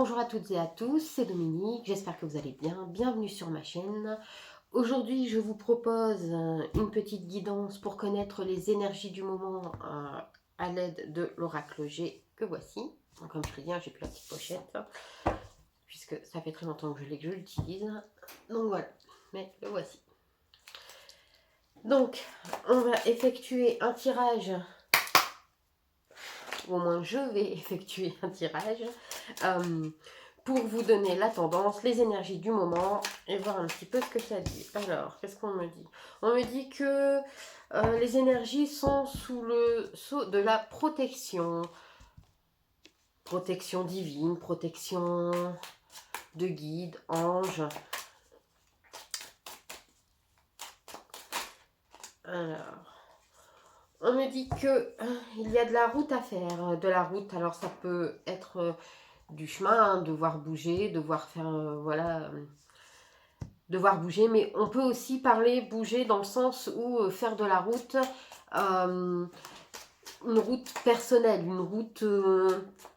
Bonjour à toutes et à tous, c'est Dominique, j'espère que vous allez bien. Bienvenue sur ma chaîne. Aujourd'hui, je vous propose une petite guidance pour connaître les énergies du moment à l'aide de l'oracle G que voici. Donc, comme je l'ai dit, j'ai plus la petite pochette, puisque ça fait très longtemps que je l'utilise. Donc voilà, mais le voici. Donc, on va effectuer un tirage, ou au moins je vais effectuer un tirage, pour vous donner la tendance, les énergies du moment et voir un petit peu ce que ça dit. Alors, qu'est-ce qu'on me dit? On me dit que les énergies sont sous le sceau de la protection. Protection divine, protection de guide, ange. Alors, on me dit que il y a de la route à faire. De la route, alors ça peut être du chemin, devoir bouger, devoir faire, voilà, devoir bouger, mais on peut aussi parler bouger dans le sens où faire de la route, une route personnelle, une route,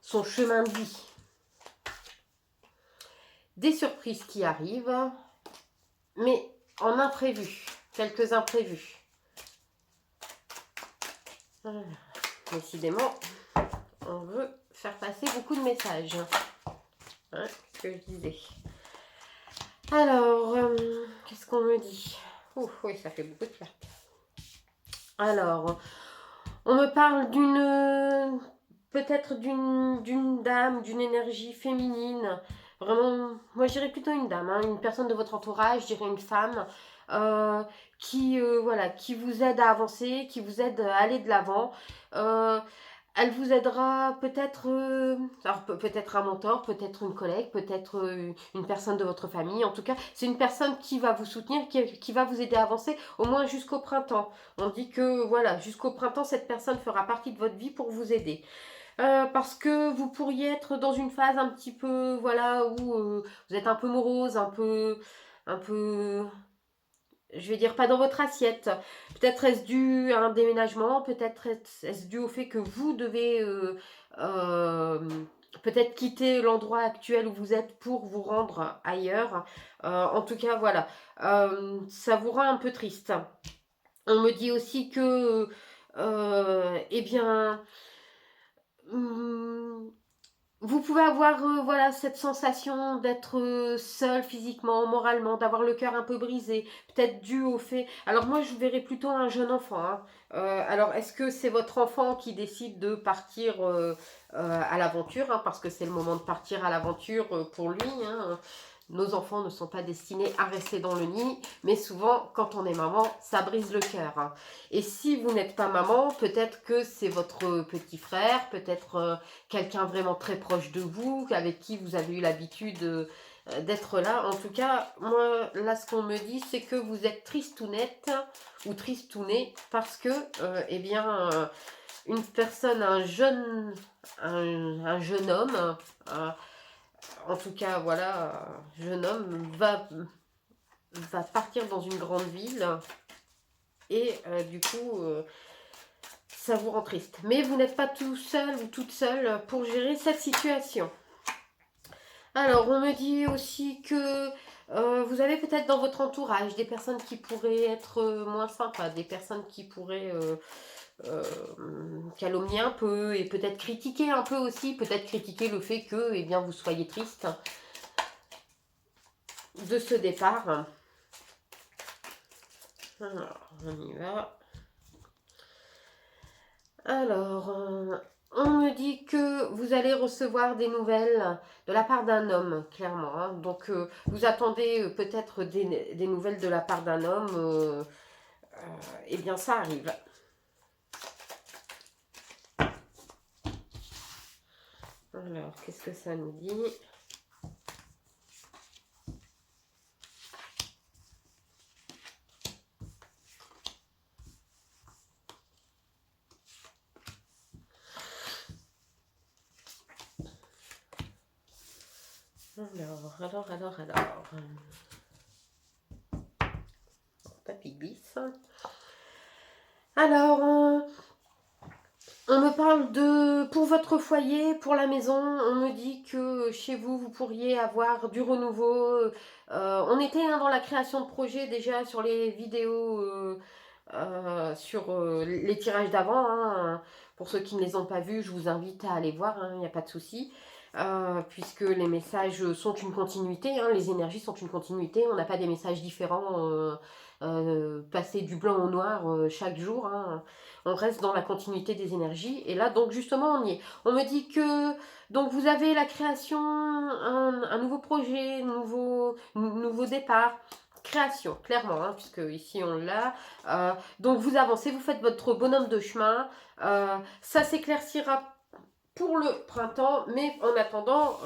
son chemin de vie. Des surprises qui arrivent, mais en imprévu, quelques imprévus. Voilà. Décidément, on veut faire passer beaucoup de messages, hein, ce que je disais. Alors, qu'est-ce qu'on me dit? Ouf, oui, ça fait beaucoup de cartes. Alors, on me parle d'une, peut-être d'une dame, d'une énergie féminine. Vraiment, moi je dirais plutôt une dame, hein, une personne de votre entourage, je dirais une femme, voilà, qui vous aide à avancer, qui vous aide à aller de l'avant. Elle vous aidera peut-être, alors peut-être un mentor, peut-être une collègue, peut-être une personne de votre famille. En tout cas, c'est une personne qui va vous soutenir, qui va vous aider à avancer, au moins jusqu'au printemps. On dit que voilà, jusqu'au printemps, cette personne fera partie de votre vie pour vous aider. Parce que vous pourriez être dans une phase un petit peu, voilà, où vous êtes un peu morose, un peu, je vais dire pas dans votre assiette. Peut-être est-ce dû à un déménagement, peut-être est-ce dû au fait que vous devez euh, peut-être quitter l'endroit actuel où vous êtes pour vous rendre ailleurs. En tout cas, voilà, ça vous rend un peu triste. On me dit aussi que, eh bien, hum, vous pouvez avoir voilà, cette sensation d'être seul physiquement, moralement, d'avoir le cœur un peu brisé, peut-être dû au fait... Alors moi, je verrais plutôt un jeune enfant, hein. Alors, est-ce que c'est votre enfant qui décide de partir à l'aventure, hein, parce que c'est le moment de partir à l'aventure pour lui, hein. Nos enfants ne sont pas destinés à rester dans le nid, mais souvent, quand on est maman, ça brise le cœur, hein. Et si vous n'êtes pas maman, peut-être que c'est votre petit frère, peut-être quelqu'un vraiment très proche de vous, avec qui vous avez eu l'habitude d'être là. En tout cas, moi, là, ce qu'on me dit, c'est que vous êtes tristounette ou tristounet parce que, eh bien, une personne, un jeune homme, en tout cas, voilà, jeune homme va partir dans une grande ville et du coup, ça vous rend triste. Mais vous n'êtes pas tout seul ou toute seule pour gérer cette situation. Alors, on me dit aussi que vous avez peut-être dans votre entourage des personnes qui pourraient être moins sympas, des personnes qui pourraient euh, calomnier un peu et peut-être critiquer un peu aussi, peut-être critiquer le fait que eh bien, vous soyez triste de ce départ. Alors, on y va. Alors, on me dit que vous allez recevoir des nouvelles de la part d'un homme, clairement, hein. Donc, vous attendez peut-être des nouvelles de la part d'un homme. Eh bien, ça arrive. Alors, qu'est-ce que ça nous dit? Alors. Papy glisse. Alors, on On me parle de, pour votre foyer, pour la maison, on me dit que chez vous, vous pourriez avoir du renouveau. On était dans la création de projets déjà sur les vidéos, sur les tirages d'avant, hein. Pour ceux qui ne les ont pas vus, je vous invite à aller voir, hein, il n'y a pas de souci. Puisque les messages sont une continuité, hein, les énergies sont une continuité, on n'a pas des messages différents, passer du blanc au noir chaque jour, hein. On reste dans la continuité des énergies, et là donc justement on y est. On me dit que donc vous avez la création, un nouveau projet, nouveau départ, création, clairement, hein, puisque ici on l'a. Donc vous avancez, vous faites votre bonhomme de chemin, ça s'éclaircira pour le printemps, mais en attendant,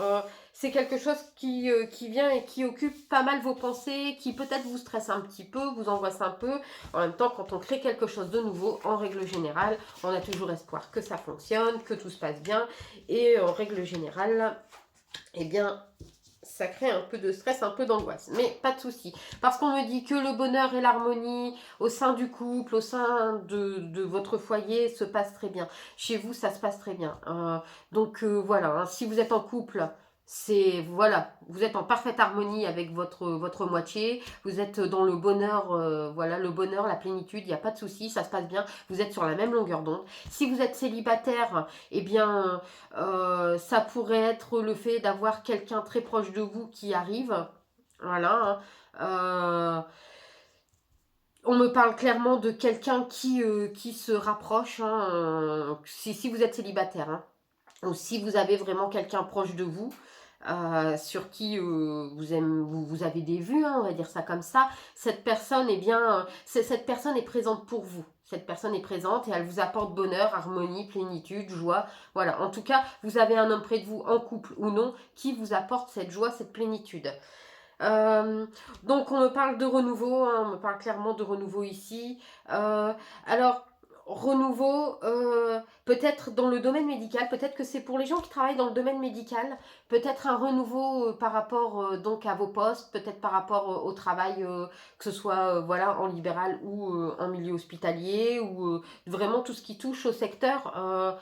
c'est quelque chose qui vient et qui occupe pas mal vos pensées, qui peut-être vous stresse un petit peu, vous angoisse un peu. En même temps, quand on crée quelque chose de nouveau, en règle générale, on a toujours espoir que ça fonctionne, que tout se passe bien, et en règle générale, eh bien, ça crée un peu de stress, un peu d'angoisse, mais pas de souci. Parce qu'on me dit que le bonheur et l'harmonie au sein du couple, au sein de votre foyer se passe très bien. Chez vous, ça se passe très bien. Donc voilà, hein, si vous êtes en couple, c'est voilà, vous êtes en parfaite harmonie avec votre moitié, vous êtes dans le bonheur, voilà, le bonheur, la plénitude, il n'y a pas de souci, ça se passe bien, vous êtes sur la même longueur d'onde. Si vous êtes célibataire, eh bien, ça pourrait être le fait d'avoir quelqu'un très proche de vous qui arrive, voilà, hein. On me parle clairement de quelqu'un qui se rapproche, hein, si vous êtes célibataire, hein, ou si vous avez vraiment quelqu'un proche de vous, sur qui vous avez des vues, hein, on va dire ça comme ça. Cette personne, eh bien, cette personne est présente pour vous. Cette personne est présente et elle vous apporte bonheur, harmonie, plénitude, joie. Voilà, en tout cas, vous avez un homme près de vous, en couple ou non, qui vous apporte cette joie, cette plénitude. Donc on me parle de renouveau, hein, on me parle clairement de renouveau ici. Alors, renouveau, peut-être dans le domaine médical, peut-être que c'est pour les gens qui travaillent dans le domaine médical, peut-être un renouveau par rapport donc à vos postes, peut-être par rapport au travail, que ce soit voilà, en libéral ou en milieu hospitalier, ou vraiment tout ce qui touche au secteur,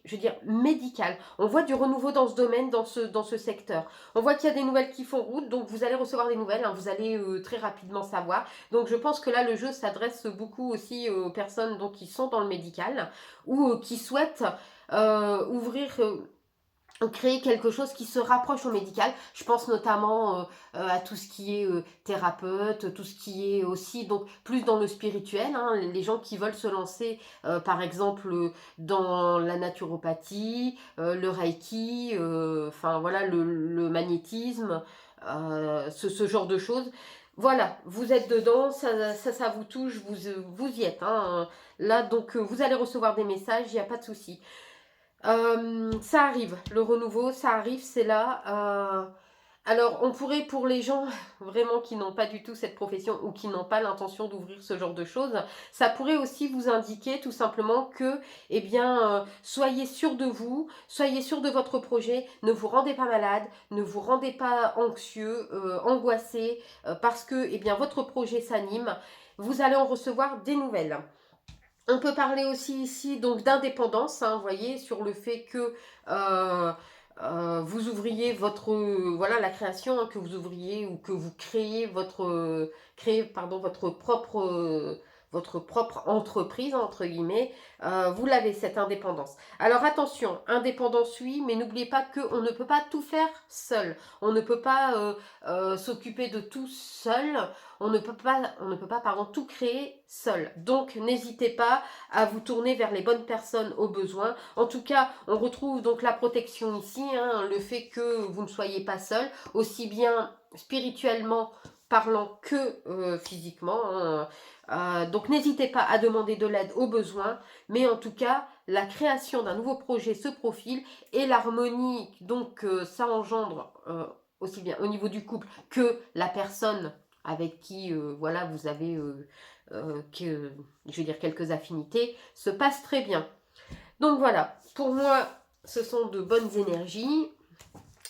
je veux dire, médical. On voit du renouveau dans ce domaine, dans ce secteur. On voit qu'il y a des nouvelles qui font route, donc vous allez recevoir des nouvelles, hein, vous allez très rapidement savoir. Donc je pense que là, le jeu s'adresse beaucoup aussi aux personnes donc, qui sont dans le médical, ou qui souhaitent ouvrir... créer quelque chose qui se rapproche au médical. Je pense notamment à tout ce qui est thérapeute, tout ce qui est aussi donc plus dans le spirituel, hein, les gens qui veulent se lancer par exemple dans la naturopathie, le reiki, enfin voilà, le magnétisme, ce genre de choses. Voilà, vous êtes dedans, ça vous touche, vous y êtes, hein. Là donc vous allez recevoir des messages, il n'y a pas de souci. Ça arrive, le renouveau, ça arrive, c'est là. Alors, on pourrait, pour les gens vraiment qui n'ont pas du tout cette profession ou qui n'ont pas l'intention d'ouvrir ce genre de choses, ça pourrait aussi vous indiquer tout simplement que, eh bien, soyez sûr de vous, soyez sûr de votre projet, ne vous rendez pas malade, ne vous rendez pas anxieux, angoissé, parce que, eh bien, votre projet s'anime. Vous allez en recevoir des nouvelles. On peut parler aussi ici donc d'indépendance, hein, vous voyez, sur le fait que vous ouvriez voilà, la création, hein, que vous ouvriez ou que vous créez votre propre entreprise, entre guillemets, vous l'avez cette indépendance. Alors attention, indépendance oui, mais n'oubliez pas qu'on ne peut pas tout faire seul. On ne peut pas s'occuper de tout seul. On ne peut pas pardon, tout créer seul. Donc n'hésitez pas à vous tourner vers les bonnes personnes au besoin. En tout cas, on retrouve donc la protection ici, hein, le fait que vous ne soyez pas seul, aussi bien spirituellement parlant que physiquement, hein. Donc n'hésitez pas à demander de l'aide au besoin, mais en tout cas, la création d'un nouveau projet se profile et l'harmonie, donc ça engendre aussi bien au niveau du couple que la personne avec qui voilà, vous avez je veux dire quelques affinités, se passe très bien. Donc voilà, pour moi, ce sont de bonnes énergies,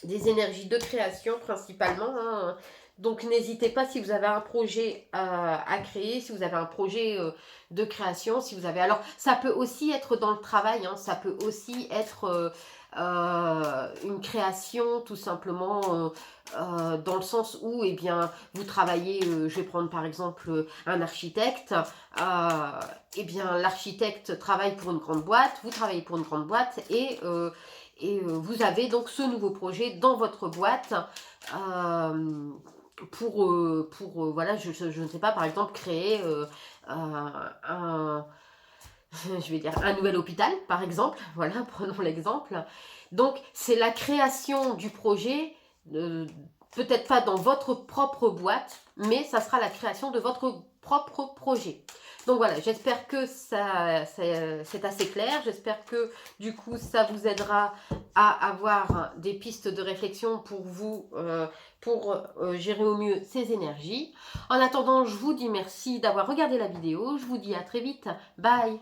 des énergies de création principalement, hein, Donc n'hésitez pas si vous avez un projet à créer, si vous avez un projet de création, si vous avez... Alors ça peut aussi être dans le travail, hein, ça peut aussi être une création tout simplement dans le sens où eh bien, vous travaillez, je vais prendre par exemple un architecte, eh bien l'architecte travaille pour une grande boîte, vous travaillez pour une grande boîte et vous avez donc ce nouveau projet dans votre boîte voilà, je ne sais pas, par exemple, créer un, je vais dire, un nouvel hôpital, par exemple. Voilà, prenons l'exemple. Donc, c'est la création du projet, peut-être pas dans votre propre boîte, mais ça sera la création de votre propre projet. Donc voilà, j'espère que c'est assez clair. J'espère que du coup, ça vous aidera à avoir des pistes de réflexion pour vous, pour gérer au mieux ces énergies. En attendant, je vous dis merci d'avoir regardé la vidéo. Je vous dis à très vite. Bye!